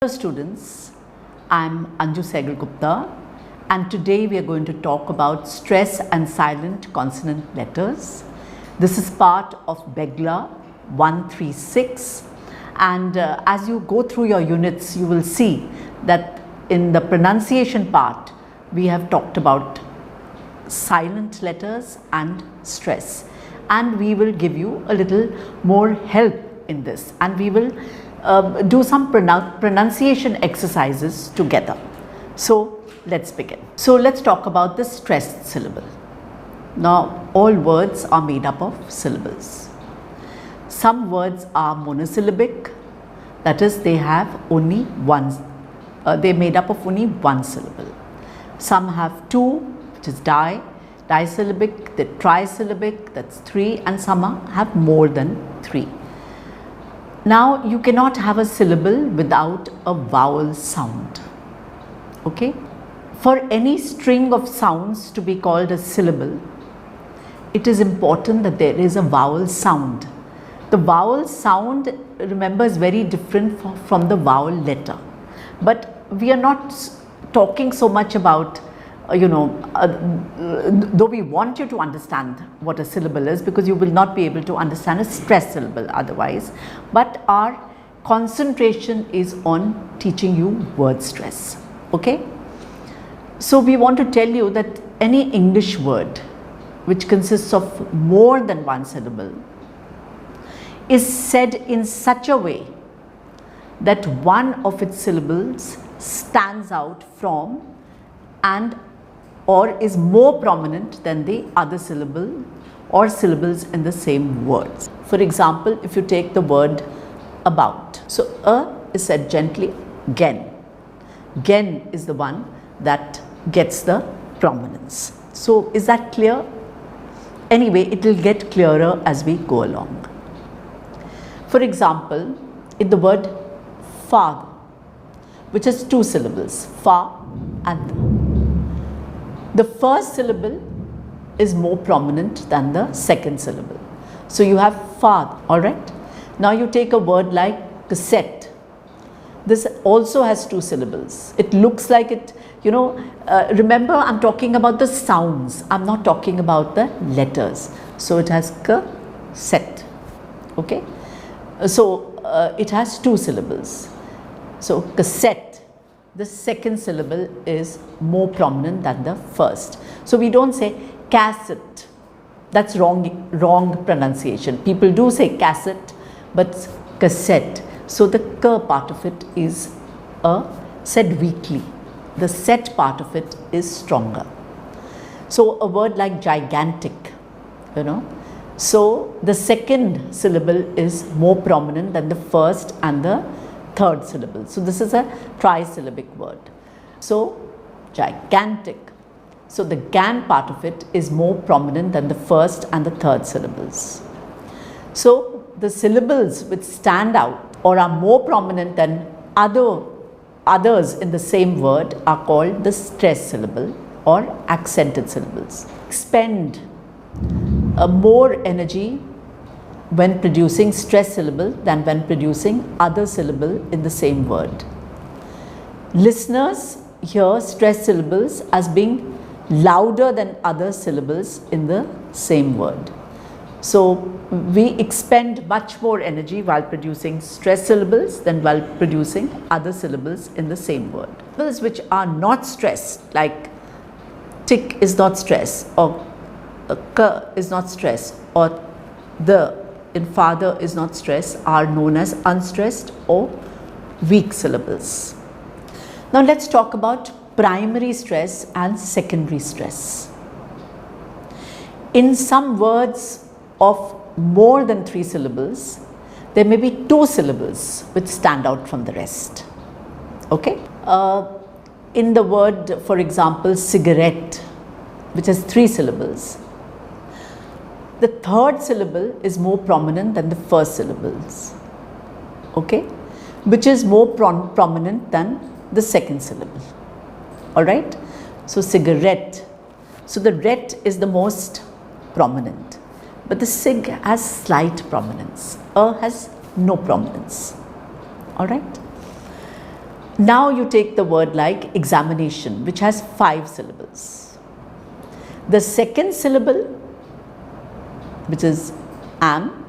Hello students, I'm Anju Gupta and today we are going to talk about stress and silent consonant letters. This is part of Begla 136 and as you go through your units you will see that in the pronunciation part we have talked about silent letters and stress, and we will give you a little more help in this, and we will do some pronunciation exercises together. So let's begin. So let's talk about the stressed syllable. Now all words are made up of syllables. Some words are monosyllabic, that is they have only one, they're made up of only one syllable. Some have two, which is disyllabic, the trisyllabic, that's three, and some have more than three. Now you cannot have a syllable without a vowel sound, okay? For any string of sounds to be called a syllable, it is important that there is a vowel sound. The vowel sound, remember, is very different from the vowel letter, but we are not talking so much about though we want you to understand what a syllable is, because you will not be able to understand a stressed syllable otherwise, but our concentration is on teaching you word stress, okay? So we want to tell you that any English word which consists of more than one syllable is said in such a way that one of its syllables stands out from and or is more prominent than the other syllable or syllables in the same words. For example, if you take the word about, so is said gently, gen. Gen is the one that gets the prominence. So is that clear? Anyway, it will get clearer as we go along. For example, in the word father, which has two syllables, fa and the first syllable is more prominent than the second syllable. So you have father, all right? Now you take a word like cassette. This also has two syllables. It looks like it, remember I'm talking about the sounds. I'm not talking about the letters. So it has cassette, okay? So it has two syllables. So cassette. The second syllable is more prominent than the first. So we don't say cassette. That's wrong pronunciation. People do say cassette, but cassette. So the k part of it is said weakly. The set part of it is stronger. So a word like gigantic, So the second syllable is more prominent than the first and the third syllable. So this is a trisyllabic word. So gigantic. So the gan part of it is more prominent than the first and the third syllables. So the syllables which stand out or are more prominent than others in the same word are called the stressed syllable or accented syllables. Expend more energy when producing stressed syllable than when producing other syllable in the same word. Listeners hear stressed syllables as being louder than other syllables in the same word. So we expend much more energy while producing stressed syllables than while producing other syllables in the same word. Syllables which are not stressed, like tick is not stressed, or k is not stressed, or the in father is not stressed, are known as unstressed or weak syllables. Now let's talk about primary stress and secondary stress. In some words of more than three syllables, there may be two syllables which stand out from the rest. Okay? In the word, for example, cigarette, which has three syllables, the third syllable is more prominent than the first syllables, okay, which is more prominent than the second syllable, all right? So cigarette, so the ret is the most prominent, but the sig has slight prominence, has no prominence, all right? Now you take the word like examination, which has 5 syllables. The second syllable, which is am,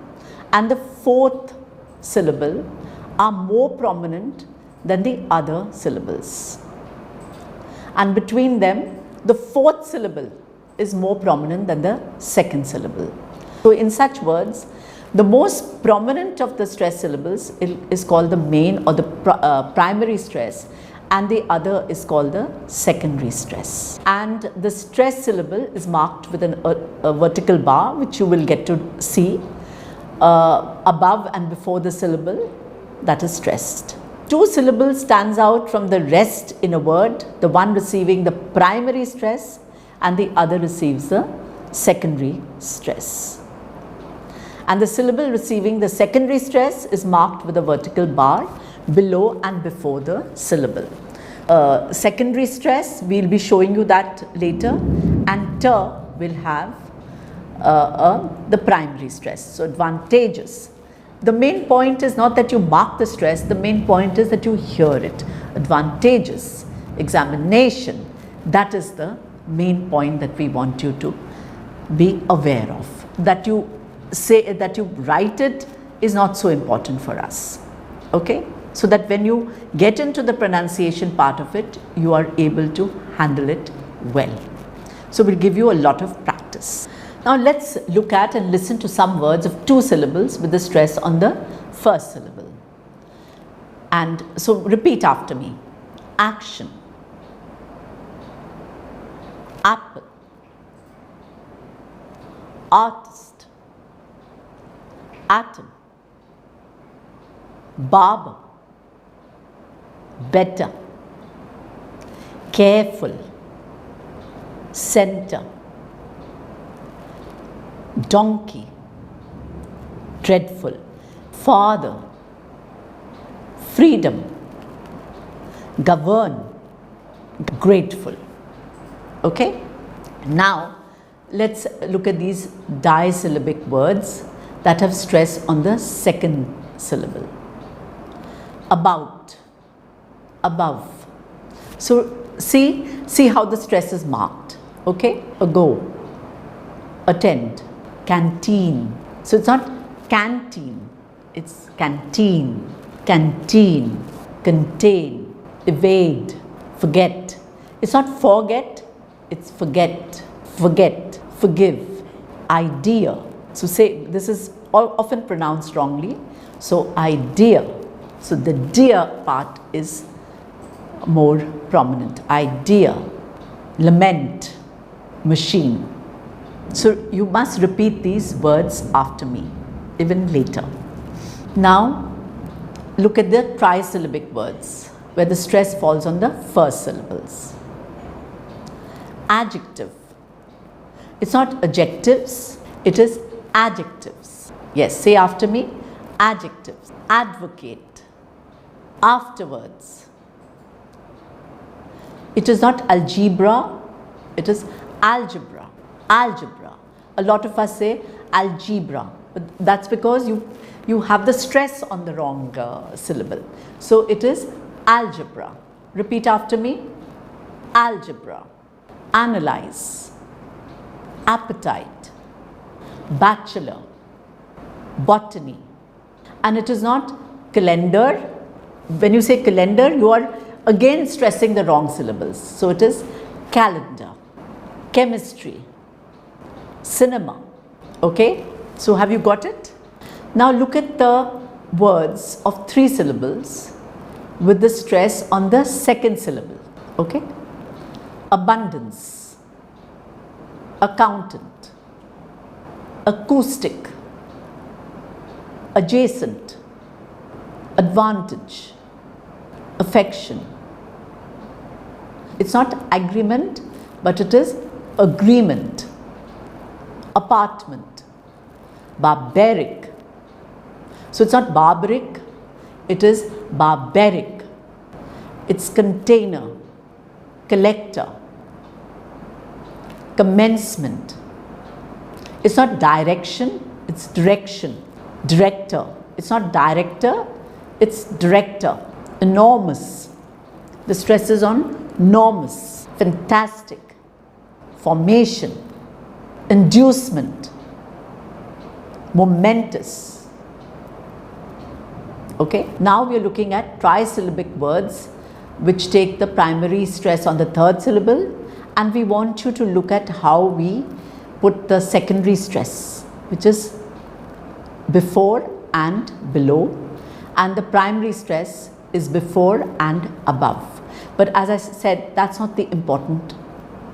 and the fourth syllable are more prominent than the other syllables. And between them, the fourth syllable is more prominent than the second syllable. So in such words, the most prominent of the stress syllables is called the main or the primary stress, and the other is called the secondary stress. And the stress syllable is marked with a vertical bar, which you will get to see above and before the syllable that is stressed. 2 syllables stands out from the rest in a word, the one receiving the primary stress and the other receives the secondary stress. And the syllable receiving the secondary stress is marked with a vertical bar below and before the syllable. Secondary stress, we will be showing you that later, and ter will have the primary stress. So advantageous. The main point is not that you mark the stress, the main point is that you hear it. Advantageous, examination, that is the main point that we want you to be aware of. That you say, that you write it is not so important for us, okay? So that when you get into the pronunciation part of it, you are able to handle it well. So we'll give you a lot of practice. Now let's look at and listen to some words of 2 syllables with the stress on the first syllable. And so repeat after me. Action, apple, artist, atom, barber, better, careful, center, donkey, dreadful, father, freedom, govern, grateful. Okay? Now let's look at these disyllabic words that have stress on the second syllable. About, above. So see how the stress is marked. Okay? Ago, attend, canteen. So it's not canteen, it's canteen, canteen, contain, evade, forget. It's not forget, it's forget, forget, forgive, idea. So say, this is often pronounced wrongly. So idea. So the dear part is more prominent. Idea, lament, machine. So you must repeat these words after me, even later. Now look at the trisyllabic words where the stress falls on the first syllables. Adjective. It's not adjectives, it is adjectives. Yes, say after me. Adjectives. Advocate. Afterwards. It is not algebra, it is algebra. Algebra. A lot of us say algebra, but that's because you have the stress on the wrong syllable. So it is algebra. Repeat after me. Algebra. Analyze. Appetite. Bachelor. Botany. And it is not calendar. When you say calendar, you are again stressing the wrong syllables. So it is calendar. Chemistry. Cinema. Okay? So have you got it? Now look at the words of 3 syllables with the stress on the second syllable. Okay? Abundance, accountant, acoustic, adjacent, advantage, affection. It's not agreement, but it is agreement. Apartment, barbaric. So it's not barbaric, it is barbaric. It's container, collector, commencement. It's not direction, it's direction. Director. It's not director, it's director. Enormous, The stress is on enormous, fantastic, formation, inducement, momentous. Okay, now we are looking at trisyllabic words which take the primary stress on the third syllable, and we want you to look at how we put the secondary stress, which is before and below, and the primary stress is before and above. But as I said, that's not the important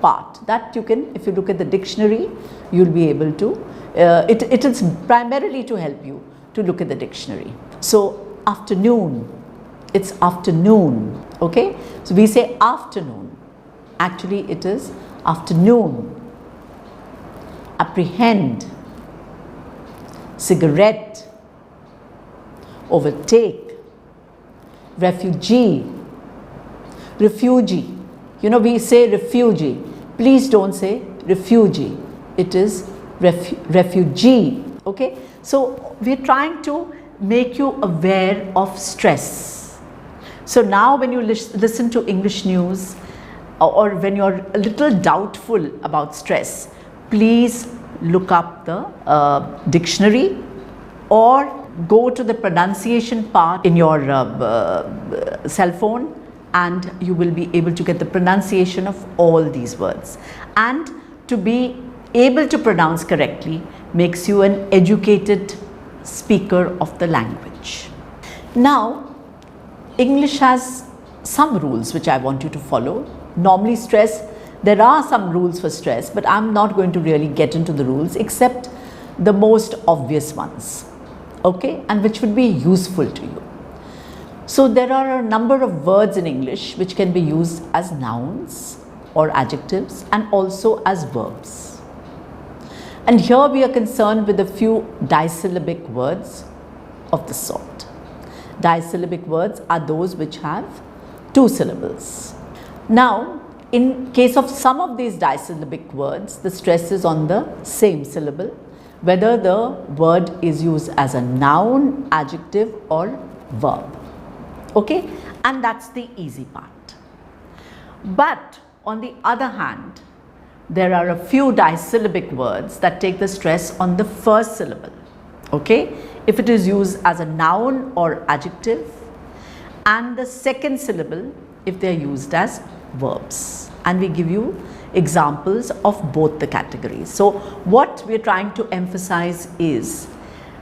part. That you can, if you look at the dictionary, you'll be able to, it is primarily to help you to look at the dictionary. So afternoon, it's afternoon, okay? So we say afternoon, actually it is afternoon. Apprehend, cigarette, overtake, refugee, refugee. You know, we say refugee. Please don't say refugee. It is refugee. Okay. So we're trying to make you aware of stress. So now when you listen to English news, or when you're a little doubtful about stress, please look up the dictionary or go to the pronunciation part in your cell phone, and you will be able to get the pronunciation of all these words. And to be able to pronounce correctly makes you an educated speaker of the language. Now, English has some rules which I want you to follow. Normally stress, there are some rules for stress, but I'm not going to really get into the rules except the most obvious ones, okay, and which would be useful to you. So there are a number of words in English which can be used as nouns or adjectives and also as verbs. And here we are concerned with a few disyllabic words of the sort. Disyllabic words are those which have two syllables. Now, in case of some of these disyllabic words, the stress is on the same syllable, whether the word is used as a noun, adjective or verb. Okay, and that's the easy part. But on the other hand, there are a few disyllabic words that take the stress on the first syllable. Okay, if it is used as a noun or adjective, and the second syllable if they are used as verbs. And we give you examples of both the categories. So what we are trying to emphasize is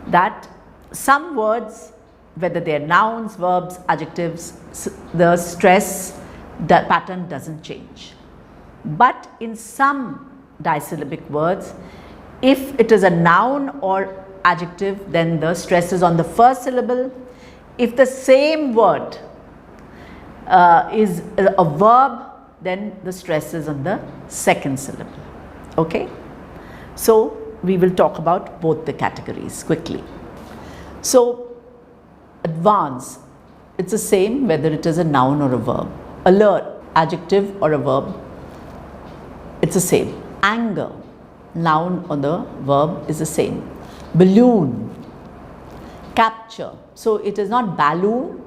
that some words, whether they are nouns, verbs, adjectives, the stress, the pattern doesn't change. But in some disyllabic words, if it is a noun or adjective, then the stress is on the first syllable. If the same word is a verb, then the stress is on the second syllable. Okay? So we will talk about both the categories quickly. So advance, it's the same whether it is a noun or a verb. Alert, adjective or a verb, it's the same. Anger, noun or the verb is the same. Balloon, capture, so it is not balloon,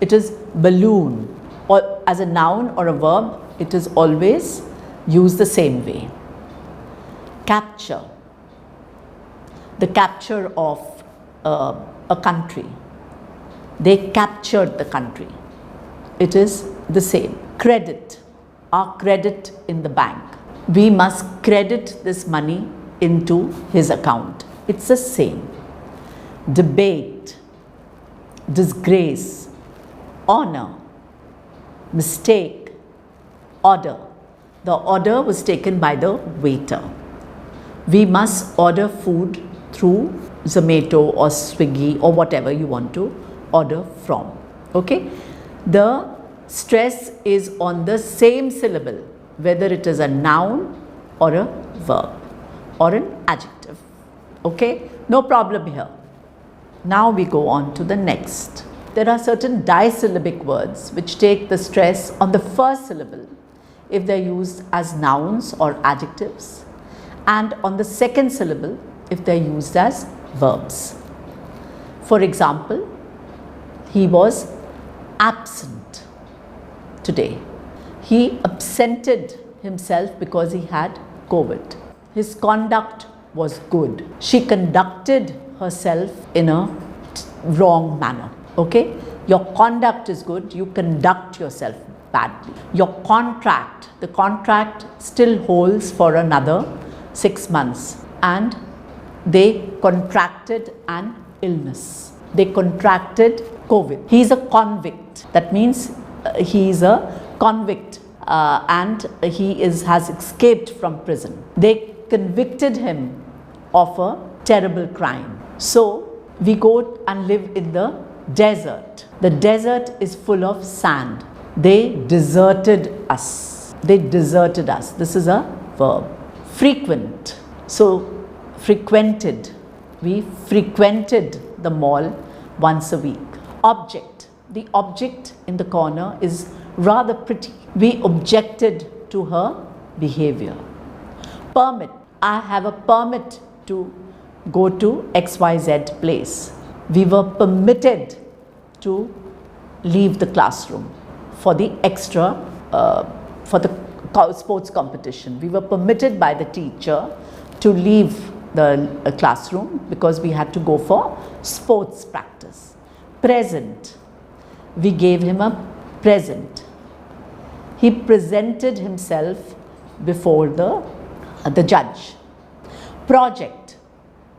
it is balloon, or as a noun or a verb, it is always used the same way. Capture, the capture of a country. They captured the country. It is the same. Credit, our credit in the bank. We must credit this money into his account. It's the same. Debate, disgrace, honor, mistake, order. The order was taken by the waiter. We must order food through Zomato or Swiggy or whatever you want to order from. Okay? The stress is on the same syllable, whether it is a noun or a verb or an adjective. Okay? No problem here. Now we go on to the next. There are certain disyllabic words which take the stress on the first syllable if they are used as nouns or adjectives, and on the second syllable if they are used as verbs. For example, he was absent. today. He absented himself because he had COVID. His conduct was good. She conducted herself in a wrong manner. Okay? Your conduct is good, you conduct yourself badly. Your contract, the contract still holds for another 6 months, and they contracted an illness. They contracted COVID. He is a convict. That means he is a convict and he has escaped from prison. They convicted him of a terrible crime. So we go and live in the desert. The desert is full of sand. They deserted us. They deserted us. This is a verb. Frequent. So frequented. We frequented the mall once a week. Object. The object in the corner is rather pretty. We objected to her behavior. Permit. I have a permit to go to XYZ place. We were permitted to leave the classroom for the extra, for the sports competition. We were permitted by the teacher to leave the classroom because we had to go for sports practice. Present. We gave him a present. He presented himself before the judge. Project.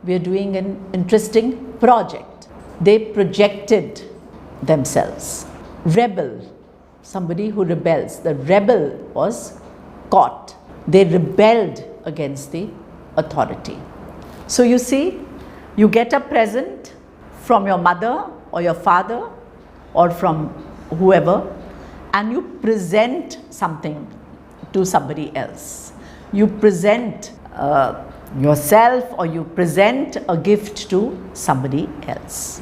We are doing an interesting project. They projected themselves. Rebel. Somebody who rebels. The rebel was caught. They rebelled against the authority. So you see, you get a present from your mother or your father or from whoever, and you present something to somebody else. You present yourself, or you present a gift to somebody else.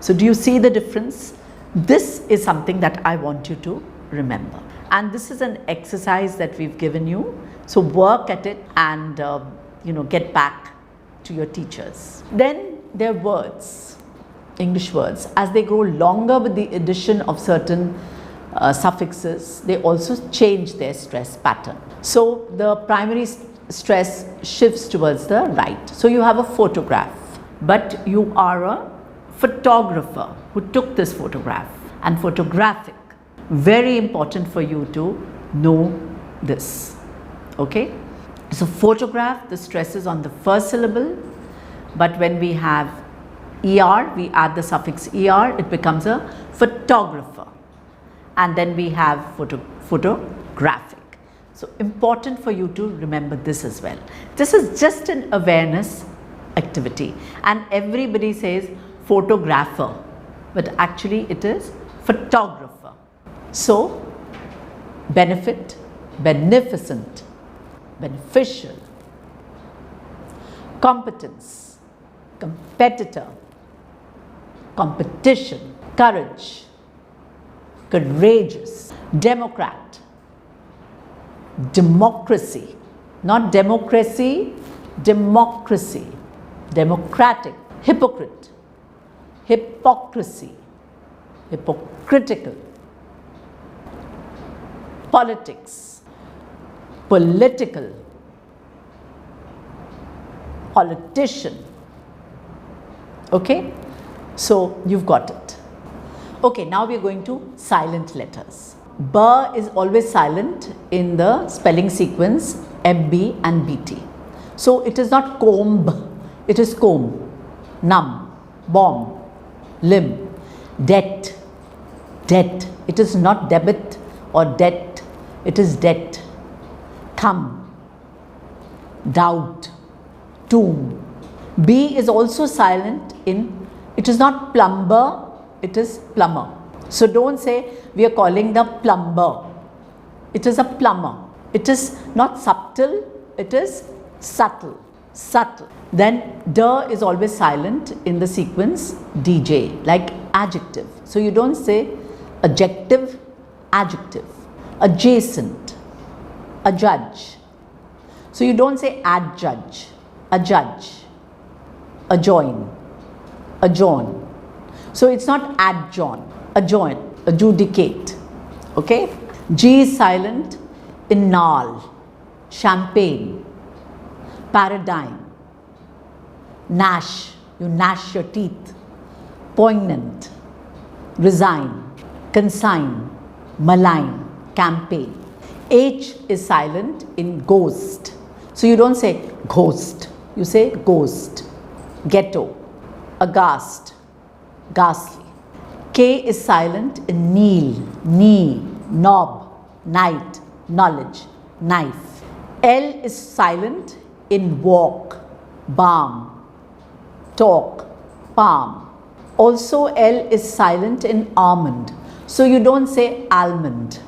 So do you see the difference? This is something that I want you to remember. And this is an exercise that we've given you. So work at it and get back to your teachers. Then there are words, English words. As they grow longer with the addition of certain suffixes, they also change their stress pattern. So the primary stress shifts towards the right. So you have a photograph, but you are a photographer who took this photograph, and photographic. Very important for you to know this. Okay? So photograph, the stress is on the first syllable, but when we have ER, we add the suffix ER, it becomes a photographer. And then we have photographic. So important for you to remember this as well. This is just an awareness activity, and everybody says photographer, but actually it is photographer. So benefit, beneficent, beneficial. Competence, competitor, competition. Courage, courageous. Democrat, democracy, not democracy, democracy. Democratic. Hypocrite, hypocrisy, hypocritical. Politics, political, politician. Okay, so you've got it. Okay, now we are going to silent letters. B is always silent in the spelling sequence MB and BT. So it is not comb, it is comb. Numb, bomb, limb. Debt, debt. It is not debit or debt, it is debt. Thumb, doubt, tomb. B is also silent in, it is not plumber, it is plumber. So don't say we are calling the plumber. It is a plumber. It is not subtle, it is subtle. Subtle. Then D is always silent in the sequence DJ, like adjective. So you don't say adjective, adjective. Adjacent, a judge. So you don't say adjudge, a judge. Adjoin, adjourn. So it's not adjourn, adjoin, adjudicate. Okay? G is silent in gnarl, champagne, paradigm, gnash, you gnash your teeth, poignant, resign, consign, malign, campaign. H is silent in ghost. So you don't say ghost, you say ghost. Ghetto, aghast, ghastly. K is silent in kneel, knee, knob, night, knowledge, knife. L is silent in walk, balm, talk, palm. Also L is silent in almond. So you don't say almond,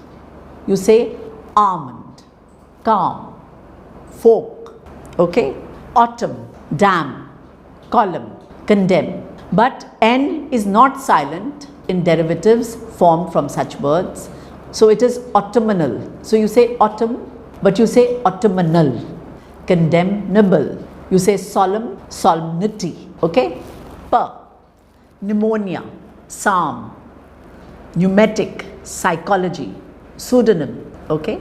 you say almond. Calm, folk. Okay? Autumn, dam, column, condemn. But N is not silent in derivatives formed from such words. So it is autumnal. So you say autumn, but you say autumnal. Condemnable. You say solemn, solemnity. Okay? P, pneumonia, psalm, pneumatic, psychology, pseudonym. Okay?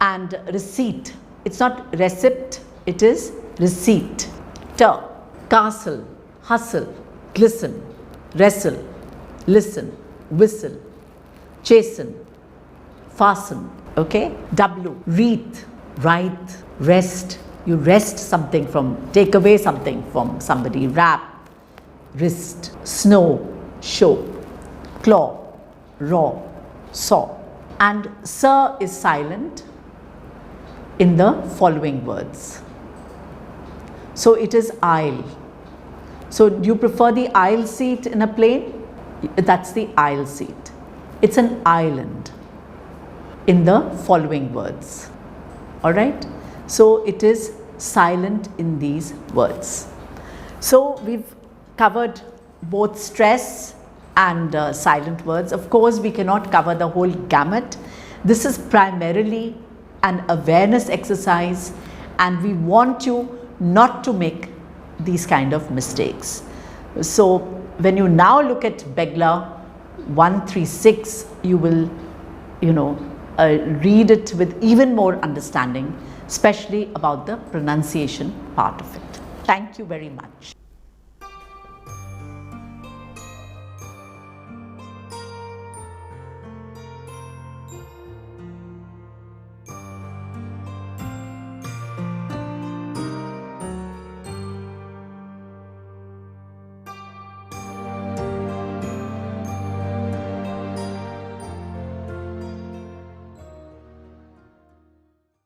And receipt. It's not receipt, it is receipt. T, castle, hustle, glisten, wrestle, listen, whistle, chasten, fasten. Okay? W, wreath, write, rest. You wrest something from, take away something from somebody. Wrap, wrist, snow, show, claw, raw, saw. And sir is silent in the following words. So it is aisle. So do you prefer the aisle seat in a plane? That's the aisle seat. It's an island in the following words. Alright? So it is silent in these words. So we've covered both stress and silent words. Of course, we cannot cover the whole gamut. This is primarily an awareness exercise, and we want you not to make these kind of mistakes. So when you now look at Begla 136, you will, read it with even more understanding, especially about the pronunciation part of it. Thank you very much.